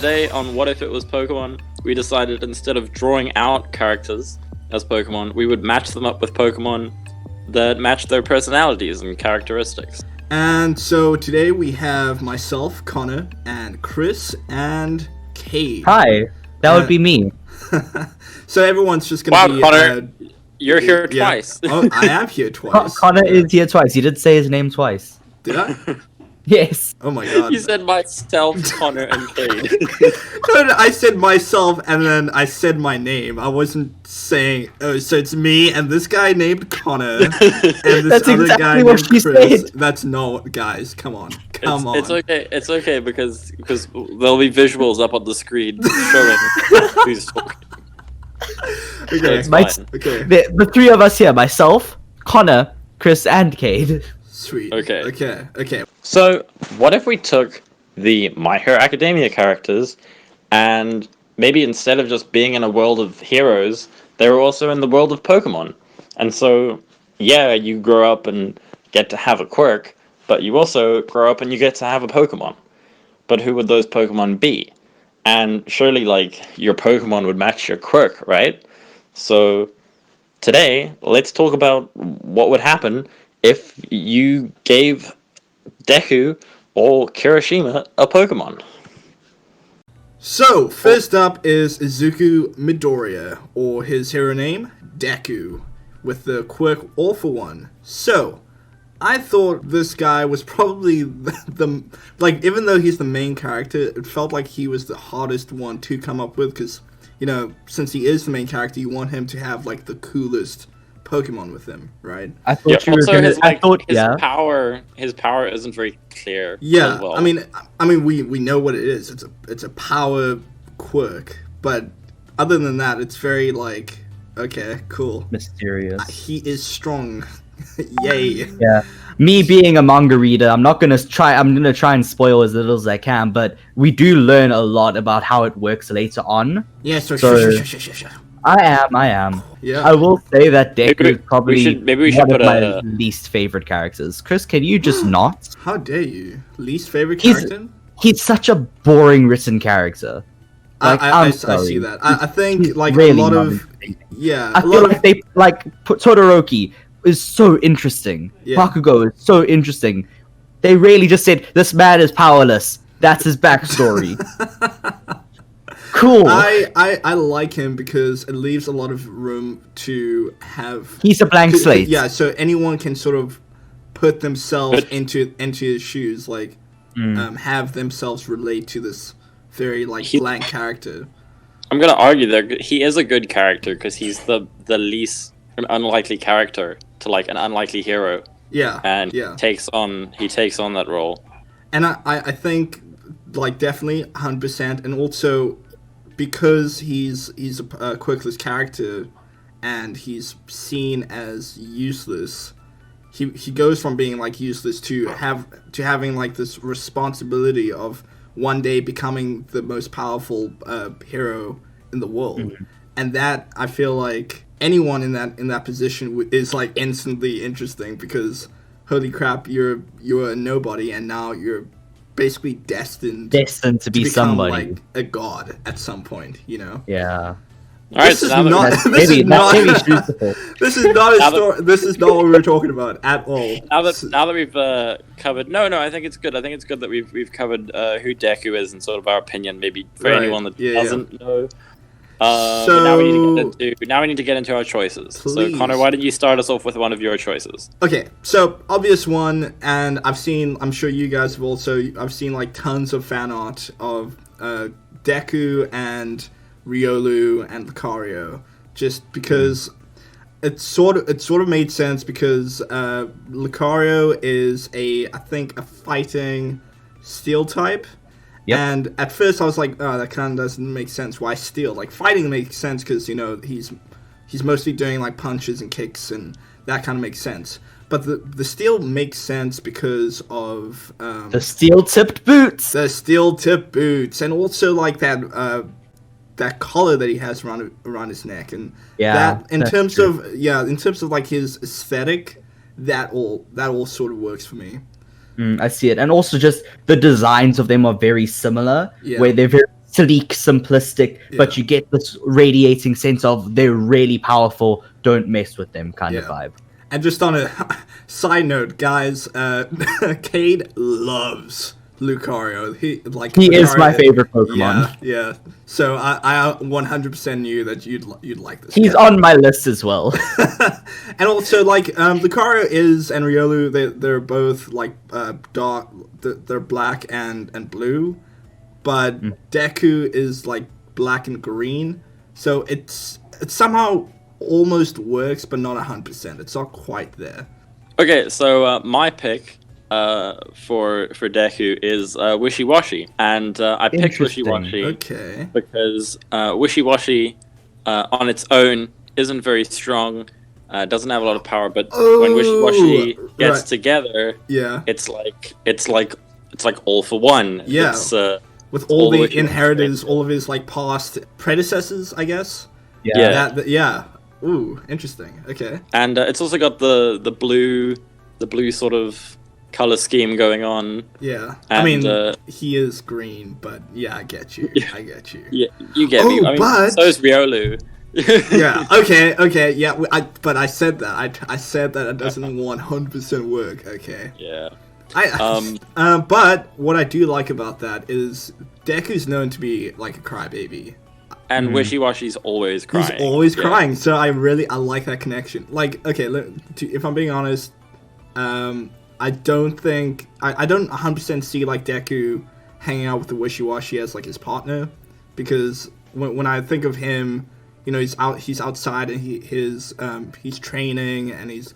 today on What If It Was Pokemon, we decided instead of drawing out characters as Pokemon, we would match them up with Pokemon that match their personalities and characteristics. And so today we have myself, Connor, and Chris, and Cade. Hi, that would be me. So everyone's just gonna be... Connor, you're here twice. Oh, I am here twice. Connor is here twice. You did say his name twice. Did I? Yes. Oh my god. You said myself, Connor, and Cade. No, I said myself and then I said my name. I wasn't saying, oh, so it's me and this guy named Connor and this That's other exactly guy what named she Chris. said. That's not, guys, come on. It's okay because there'll be visuals up on the screen showing who's talking. Okay, It's fine. okay. The three of us here, myself, Connor, Chris, and Cade. Sweet. Okay. Okay. So, what if we took the My Hero Academia characters and maybe instead of just being in a world of heroes, they were also in the world of Pokemon? And so, yeah, you grow up and get to have a quirk, but you also grow up and you get to have a Pokemon. But who would those Pokemon be? And surely, like, your Pokemon would match your quirk, right? So, today, let's talk about what would happen if you gave Deku or Kirishima a Pokemon. So, first up is Izuku Midoriya, or his hero name, Deku, with the quirk All For One. So, I thought this guy was probably the like, even though he's the main character, it felt like he was the hardest one to come up with, because, you know, since he is the main character, you want him to have, like, the coolest Pokemon with him, right? I thought you were Also, gonna. his power isn't very clear. Yeah, as well. I mean, we know what it is. It's a power quirk, but other than that, it's very like, okay, cool. Mysterious. He is strong. Yay. Yeah. Me being a manga reader, I'm gonna try and spoil as little as I can, but we do learn a lot about how it works later on. Yeah. So. Sure. I am. Yeah. I will say that Deku is probably maybe we should one put of my least favorite characters. Chris, can you just not? How dare you? Least favorite character? He's such a boring written character. Like, I see that. I think He's like really a lot not of interesting. yeah. I feel like they Todoroki is so interesting. Yeah. Bakugo is so interesting. They really just said this man is powerless. That's his backstory. Cool. I like him because it leaves a lot of room to have. He's a blank slate. Yeah, so anyone can sort of put themselves into his shoes, like have themselves relate to this very like blank character. I'm gonna argue that he is a good character because he's the least unlikely character to like an unlikely hero. Yeah, and yeah. he takes on that role. And I think like definitely 100%, and also because he's a quirkless character and he's seen as useless, he goes from being like useless to having like this responsibility of one day becoming the most powerful hero in the world. And that, I feel like anyone in that position is like instantly interesting, because holy crap, you're a nobody and now you're basically destined to be become somebody, like a god at some point, you know. Yeah. This is not this is not a story. This is not what we were talking about at all. Now that we've covered, no, I think it's good. I think it's good that we've covered who Deku is and sort of our opinion, maybe for anyone that doesn't know. But now we need to get into our choices. Please. So Connor, why don't you start us off with one of your choices? Okay, so obvious one, and I'm sure you guys have also. I've seen like tons of fan art of Deku and Riolu and Lucario, just because it sort of made sense, because Lucario is I think a fighting steel type. Yep. And at first I was like, oh, that kind of doesn't make sense. Why steel? Like, fighting makes sense because, you know, he's mostly doing like punches and kicks, and that kind of makes sense. But the steel makes sense because of the steel-tipped boots. The steel-tipped boots, and also like that collar that he has around his neck, and that in terms of like his aesthetic, that all sort of works for me. I see it. And also just the designs of them are very similar, where they're very sleek, simplistic, but you get this radiating sense of they're really powerful. Don't mess with them kind of vibe. And just on a side note, guys, Cade loves Lucario. He is my favorite Pokemon. Yeah. So I 100% knew that you'd like this. He's on my list as well. And also, like, Lucario and Riolu, they're both like dark. They're black and blue, but Deku is like black and green. So it somehow almost works, but not 100%. It's not quite there. Okay, so my pick for Deku is Wishy Washy, and I picked Wishy Washy because Wishy Washy on its own isn't very strong, doesn't have a lot of power, but when Wishy Washy gets together, it's like all for one. Yeah, it's, with all the inheritors, all of his like past predecessors, I guess. Yeah. Ooh, interesting. Okay. And it's also got the blue sort of color scheme going on. Yeah. And, I mean, he is green, but yeah, I get you. I get you. Yeah, you get me. I mean, but so is Riolu. Yeah. Okay. Yeah. But I said that. I said that it doesn't 100% work. Okay. Yeah. But what I do like about that is Deku's known to be like a crybaby. And Wishy Washy's always crying. He's always crying, so I like that connection. Like, okay, if I'm being honest, I don't 100% see like Deku hanging out with the Wishy Washy as like his partner, because when I think of him, you know, he's outside and he's training and he's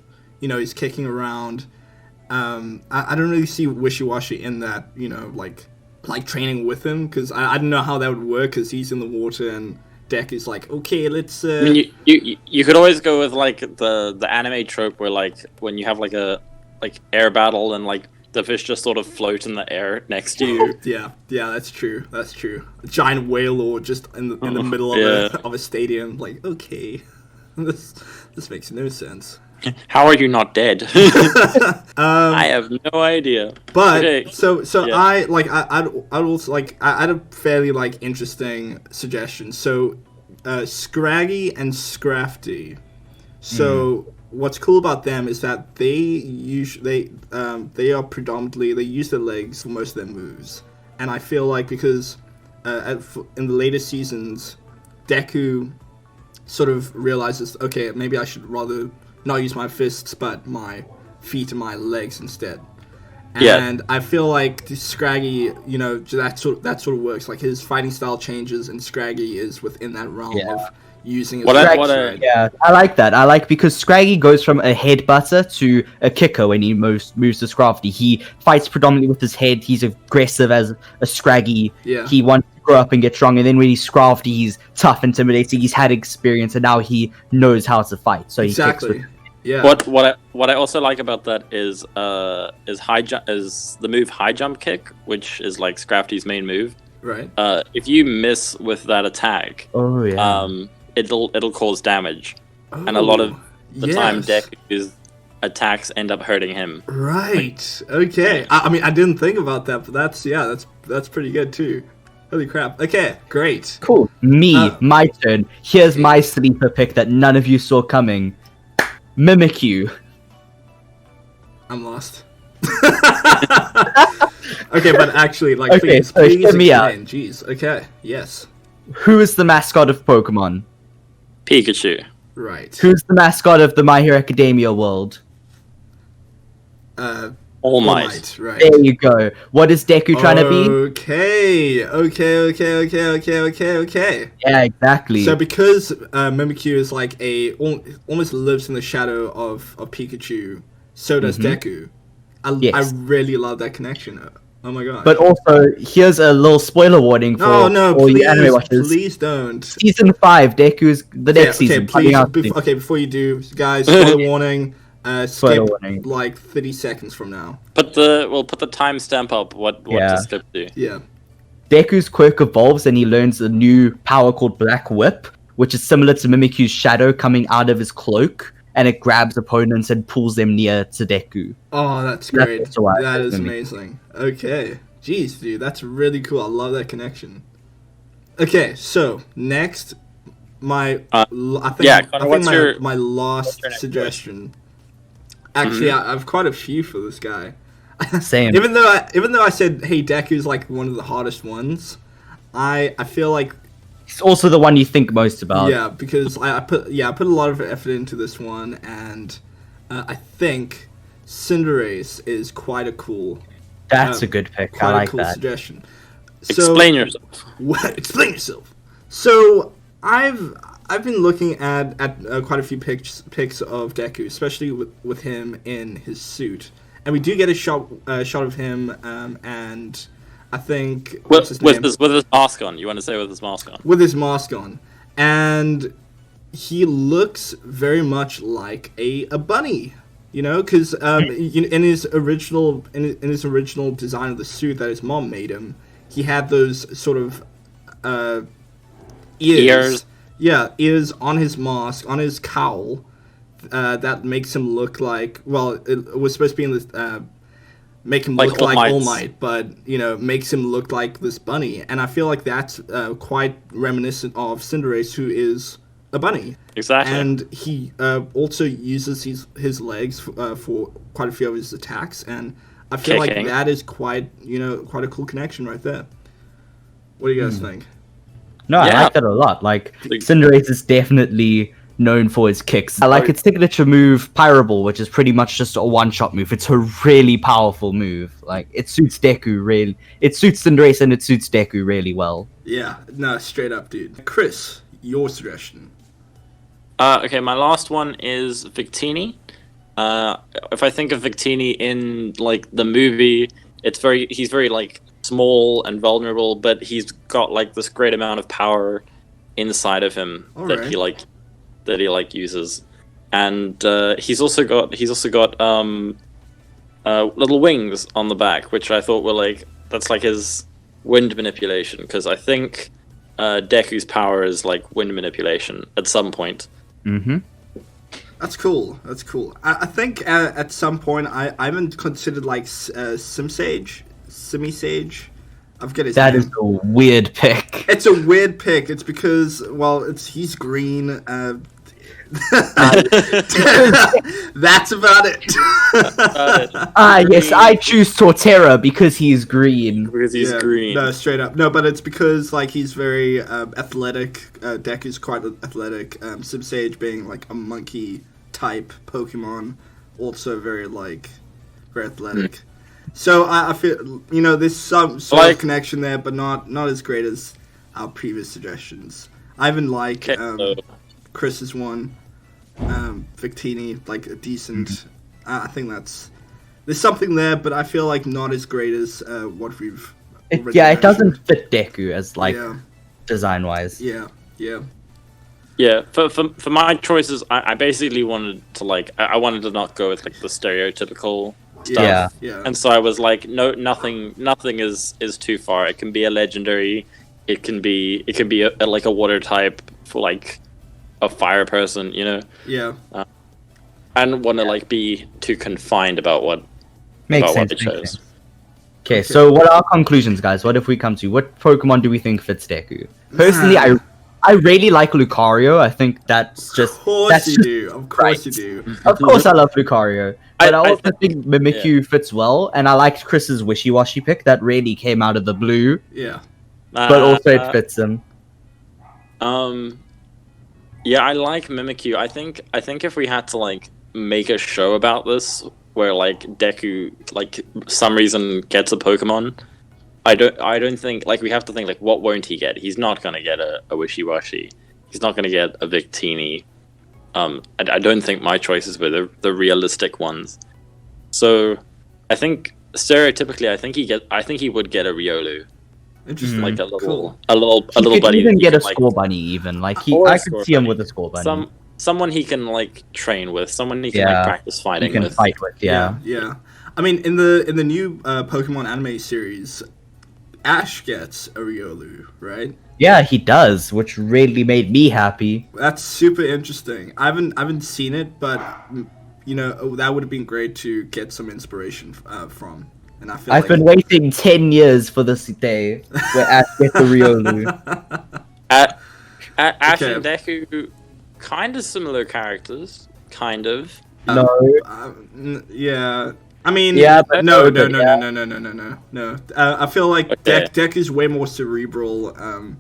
kicking around. I don't really see Wishy Washy in that, you know, like training with him, because I don't know how that would work, because he's in the water and Deku's like, okay, let's. I mean, you could always go with like the anime trope where like when you have like a air battle and like the fish just sort of float in the air next to you. Yeah, that's true. A giant whale or just in the middle of a stadium. Like, okay, this makes no sense. How are you not dead? I have no idea. But okay. so yeah. I'd also like I had a fairly like interesting suggestion. So Scraggy and Scrafty. So what's cool about them is that they are predominantly, they use their legs for most of their moves, and I feel like because in the later seasons, Deku sort of realizes, okay, maybe I should rather not use my fists, but my feet and my legs instead. And I feel like Scraggy, you know, that sort of works. Like his fighting style changes, and Scraggy is within that realm of using his legs. Yeah, I like that. I like because Scraggy goes from a headbutter to a kicker when he moves to Scrafty. He fights predominantly with his head. He's aggressive as a Scraggy. Yeah. He wants to grow up and get strong, and then when he's Scrafty, he's tough, intimidating. He's had experience, and now he knows how to fight. So he kicks with. Yeah. What I also like about that is high jump, is the move high jump kick, which is like Scrafty's main move. Right. If you miss with that attack, it'll cause damage, and a lot of the time Deku's attacks end up hurting him. Right. Okay. I mean, I didn't think about that, but that's pretty good too. Holy crap. Okay, great. Cool. My turn. Here's my sleeper pick that none of you saw coming. Mimikyu. I'm lost. Okay, but actually, like, please hear me out. Jeez. Okay. Yes. Who is the mascot of Pokemon? Pikachu. Right. Who's the mascot of the My Hero Academia world? All Might. Right. There you go. What is Deku trying to be? Okay. Yeah, exactly. So because Mimikyu is like almost lives in the shadow of Pikachu, so does Deku. I really love that connection. Oh my god. But also, here's a little spoiler warning for all the anime watchers. Please don't. Season 5, Deku's the next season. Before you do, guys, spoiler warning. Skip like 30 seconds from now. We'll put the timestamp up. What to skip to? Yeah. Deku's quirk evolves and he learns a new power called Black Whip, which is similar to Mimikyu's shadow coming out of his cloak, and it grabs opponents and pulls them near to Deku. Oh, that's great. That is amazing. Okay. Jeez, dude, that's really cool. I love that connection. Okay, so next, my Uh, I think yeah, I Connor, think what's your- my last your next suggestion. Actually, I've quite a few for this guy. Same. Even though I said, hey, Deku's like one of the hardest ones, I feel like It's also the one you think most about. yeah, because I put a lot of effort into this one, and I think Cinderace is quite a cool That's a good pick. quite I like a cool that. suggestion. So, Explain yourself. What? Explain yourself. So I've been looking at quite a few pics of Deku, especially with him in his suit, and we do get a shot of him, and I think what's his name? With his mask on. You want to say with his mask on? With his mask on, and he looks very much like a bunny. You know, because in his original design of the suit that his mom made him, he had those sort of ears. Yeah, ears on his mask, on his cowl, that makes him look like. Well, it was supposed to be in this. Make him look like All Might, but makes him look like this bunny, and I feel like that's quite reminiscent of Cinderace, who is a bunny. Exactly. And he also uses his legs for quite a few of his attacks, and I feel like that is quite a cool connection right there. What do you guys think? No, I like that a lot. Like, Cinderace is definitely known for his kicks. I like its signature move, Pyroball, which is pretty much just a one-shot move. It's a really powerful move. Like, it suits Deku really. It suits Cinderace and it suits Deku really well. Yeah, no, straight up, dude. Chris, your suggestion. Okay, my last one is Victini. If I think of Victini in like the movie, he's very like small and vulnerable, but he's got like this great amount of power inside of him that he uses, and he's also got little wings on the back, which I thought were that's like his wind manipulation, because I think Deku's power is like wind manipulation at some point. Mm-hmm. That's cool. I think at some point I haven't considered like Simi-Sage. I've got his name. That is a weird pick. It's a weird pick. It's because he's green. That's about it. Yes, I choose Torterra because he's green. Because he's green. No, straight up. No, but it's because he's very athletic. Deku's quite athletic. Simi-Sage being like a monkey type Pokemon, also very athletic. So I feel there's some sort of connection there, but not as great as our previous suggestions. I even like Chris's one, Victini, like a decent. I think there's something there, but I feel like not as great as what we've. It doesn't fit Deku as design wise. Yeah. For my choices, I basically wanted to I wanted to not go with the stereotypical stuff. Yeah. And so I was like, no, nothing is too far. It can be a legendary. It can be a water type for a fire person, Yeah. I don't want to be too confined about what they chose. Okay, so what are our conclusions, guys? What if we come to what Pokemon do we think fits Deku? Personally, I really like Lucario. I think that's just. Of course you do. Of course you do. Of course, I love Lucario, but I also think Mimikyu fits well, and I liked Chris's wishy-washy pick. That really came out of the blue. Yeah. But also it fits him. Yeah, I like Mimikyu. I think if we had to make a show about this where Deku some reason gets a Pokemon, I don't think we have to think what won't he get? He's not gonna get a Wishy-Washy. He's not gonna get a Victini. I don't think my choices were the realistic ones. So I think stereotypically, I think he would get a Riolu. Interesting. A little cool. a little He buddy. could even get a Score Bunny. Even I could see him with a Score Bunny. Someone he can train with. Someone he can practice fighting with. He can fight with. Yeah. I mean, in the new Pokemon anime series, Ash gets a Riolu, right? Yeah, he does, which really made me happy. That's super interesting. I haven't seen it, but that would have been great to get some inspiration from. and I feel I've been waiting 10 years for this day where Ash gets the Riolu. Ash Okay. and Deku, kind of similar characters, kind of. No. Yeah. I mean, Yeah, but no. I feel like Okay. Deck is way more cerebral, and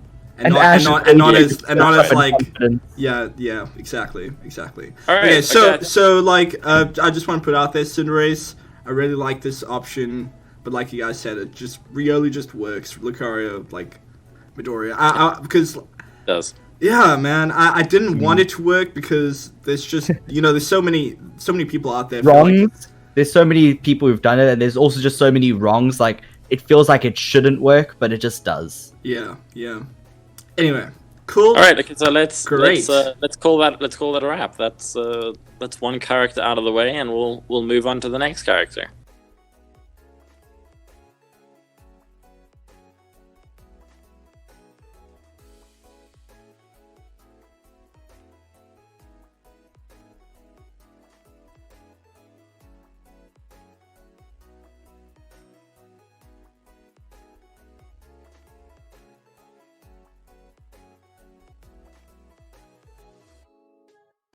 Ash not is as like, confident. yeah, exactly. All right, Okay, okay. so like, I just want to put out there, Cinderace. I really like this option, but like you guys said, it just Riolu just works. Lucario, like Midoriya, because Does. yeah, man, I didn't want it to work because there's just there's so many people out there. Wrongs. There's so many people who've done it, and there's also just so many wrongs. Like, it feels like it shouldn't work, but it just does. Yeah. Anyway, cool. All right, okay, so let's call that a wrap. That's one character out of the way, and we'll move on to the next character.